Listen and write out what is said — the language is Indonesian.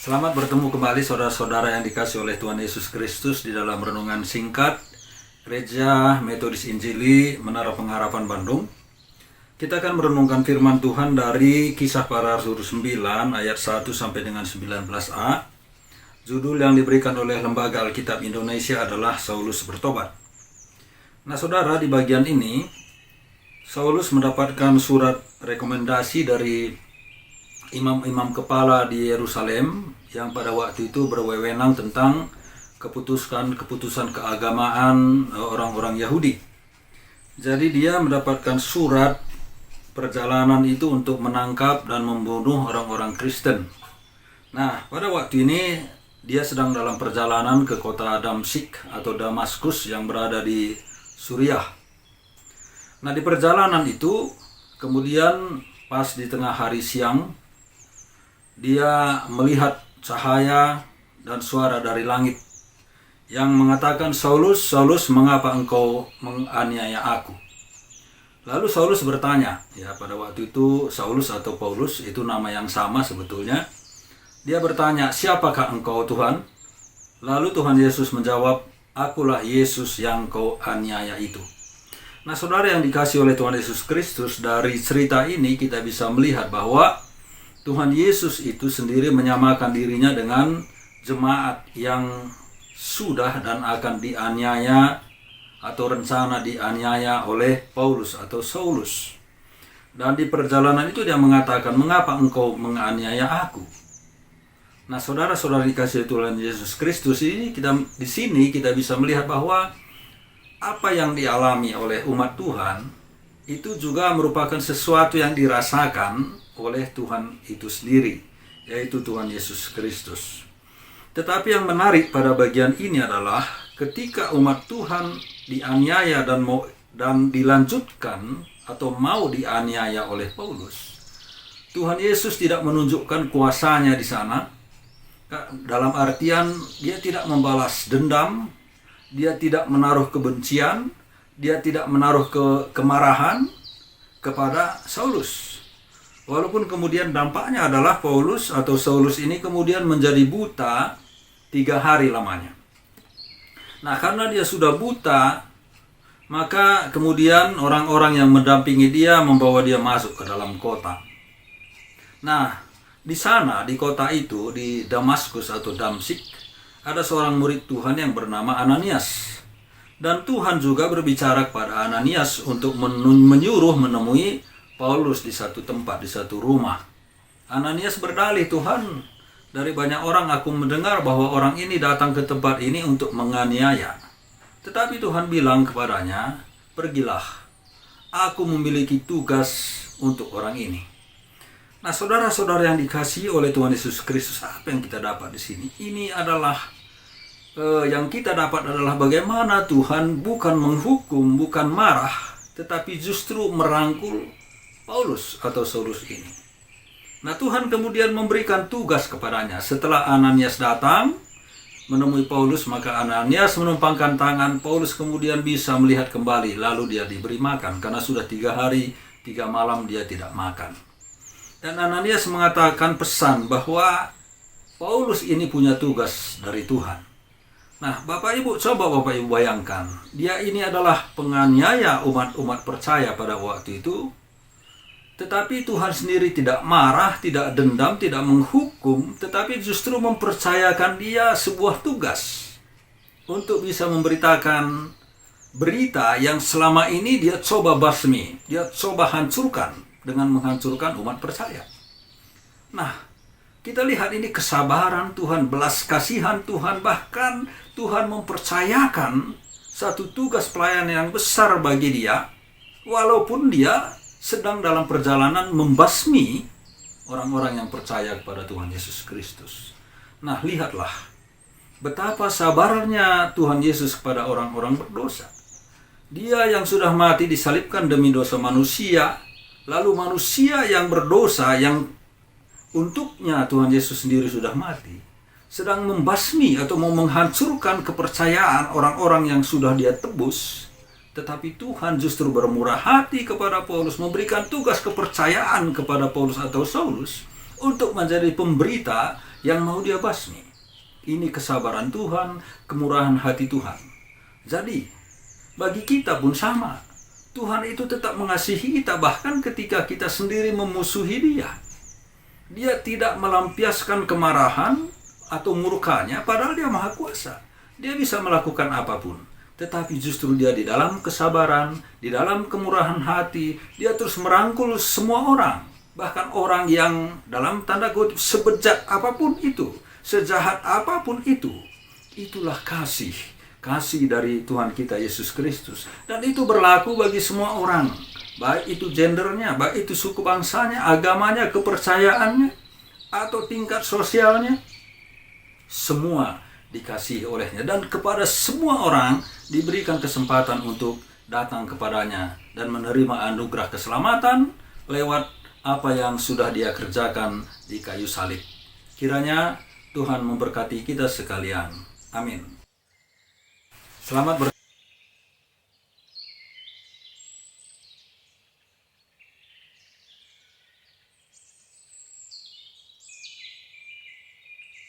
Selamat bertemu kembali saudara-saudara yang dikasihi oleh Tuhan Yesus Kristus di dalam renungan singkat Gereja Metodis Injili Menara Pengharapan Bandung. Kita akan merenungkan firman Tuhan dari Kisah Para Rasul 9 ayat 1 sampai dengan 19a. Judul yang diberikan oleh Lembaga Alkitab Indonesia adalah Saulus Bertobat. Nah saudara, di bagian ini Saulus mendapatkan surat rekomendasi dari imam-imam kepala di Yerusalem yang pada waktu itu berwenang tentang keputusan keagamaan orang-orang Yahudi. Jadi dia mendapatkan surat perjalanan itu untuk menangkap dan membunuh orang-orang Kristen. Nah, pada waktu ini dia sedang dalam perjalanan ke kota Damsyik atau Damaskus yang berada di Suriah. Nah, di perjalanan itu kemudian pas di tengah hari siang dia melihat cahaya dan suara dari langit yang mengatakan, "Saulus, Saulus, mengapa engkau menganiaya aku?" Lalu Saulus bertanya, ya pada waktu itu Saulus atau Paulus itu nama yang sama sebetulnya. Dia bertanya, "Siapakah engkau Tuhan?" Lalu Tuhan Yesus menjawab, "Akulah Yesus yang kau aniaya itu." Nah saudara yang dikasihi oleh Tuhan Yesus Kristus, dari cerita ini kita bisa melihat bahwa Tuhan Yesus itu sendiri menyamakan dirinya dengan jemaat yang sudah dan akan dianiaya atau rencana dianiaya oleh Paulus atau Saulus. Dan di perjalanan itu dia mengatakan, "Mengapa engkau menganiaya aku?" Nah saudara-saudara dikasihi Tuhan Yesus Kristus, ini di sini kita bisa melihat bahwa apa yang dialami oleh umat Tuhan itu juga merupakan sesuatu yang dirasakan oleh Tuhan itu sendiri, yaitu Tuhan Yesus Kristus. Tetapi yang menarik pada bagian ini adalah ketika umat Tuhan dianiaya dan dilanjutkan atau mau dianiaya oleh Paulus, Tuhan Yesus tidak menunjukkan kuasanya di sana. Dalam artian dia tidak membalas dendam, dia tidak menaruh kebencian, dia tidak menaruh kemarahan kepada Saulus. Walaupun kemudian dampaknya adalah Paulus atau Saulus ini kemudian menjadi buta 3 hari lamanya. Nah karena dia sudah buta, maka kemudian orang-orang yang mendampingi dia membawa dia masuk ke dalam kota. Nah di sana, di kota itu, di Damaskus atau Damsyik, ada seorang murid Tuhan yang bernama Ananias. Dan Tuhan juga berbicara kepada Ananias untuk menyuruh menemui Paulus di satu tempat, di satu rumah. Ananias berdalih, "Tuhan, dari banyak orang aku mendengar bahwa orang ini datang ke tempat ini untuk menganiaya." Tetapi Tuhan bilang kepadanya, "Pergilah, aku memiliki tugas untuk orang ini." Nah saudara-saudara yang dikasihi oleh Tuhan Yesus Kristus, apa yang kita dapat di sini? Ini adalah yang kita dapat adalah bagaimana Tuhan bukan menghukum, bukan marah, tetapi justru merangkul Paulus atau Saulus ini. Nah Tuhan kemudian memberikan tugas kepadanya. Setelah Ananias datang menemui Paulus, maka Ananias menumpangkan tangan. Paulus kemudian bisa melihat kembali, lalu dia diberi makan. Karena sudah 3 hari 3 malam dia tidak makan. Dan Ananias mengatakan pesan bahwa Paulus ini punya tugas dari Tuhan. Nah Bapak Ibu, coba Bapak Ibu bayangkan, dia ini adalah penganiaya umat-umat percaya pada waktu itu. Tetapi Tuhan sendiri tidak marah, tidak dendam, tidak menghukum, tetapi justru mempercayakan dia sebuah tugas untuk bisa memberitakan berita yang selama ini dia coba basmi, dia coba hancurkan dengan menghancurkan umat percaya. Nah, kita lihat ini kesabaran Tuhan, belas kasihan Tuhan, bahkan Tuhan mempercayakan satu tugas pelayanan yang besar bagi dia, walaupun dia sedang dalam perjalanan membasmi orang-orang yang percaya kepada Tuhan Yesus Kristus. Nah, lihatlah betapa sabarnya Tuhan Yesus kepada orang-orang berdosa. Dia yang sudah mati disalibkan demi dosa manusia, lalu manusia yang berdosa yang untuknya Tuhan Yesus sendiri sudah mati, sedang membasmi atau mau menghancurkan kepercayaan orang-orang yang sudah dia tebus. Tetapi Tuhan justru bermurah hati kepada Paulus, memberikan tugas kepercayaan kepada Paulus atau Saulus untuk menjadi pemberita yang mau dia basmi. Ini kesabaran Tuhan, kemurahan hati Tuhan. Jadi, bagi kita pun sama. Tuhan itu tetap mengasihi kita bahkan ketika kita sendiri memusuhi dia. Dia tidak melampiaskan kemarahan atau murkanya padahal dia maha kuasa. Dia bisa melakukan apapun. Tetapi justru dia di dalam kesabaran, di dalam kemurahan hati, dia terus merangkul semua orang. Bahkan orang yang dalam tanda kutip sebejat apapun itu, sejahat apapun itu. Itulah kasih. Kasih dari Tuhan kita Yesus Kristus. Dan itu berlaku bagi semua orang. Baik itu gendernya, baik itu suku bangsanya, agamanya, kepercayaannya, atau tingkat sosialnya. Semua dikasihi olehnya. Dan kepada semua orang diberikan kesempatan untuk datang kepadanya dan menerima anugerah keselamatan lewat apa yang sudah dia kerjakan di kayu salib. Kiranya Tuhan memberkati kita sekalian. Amin. Selamat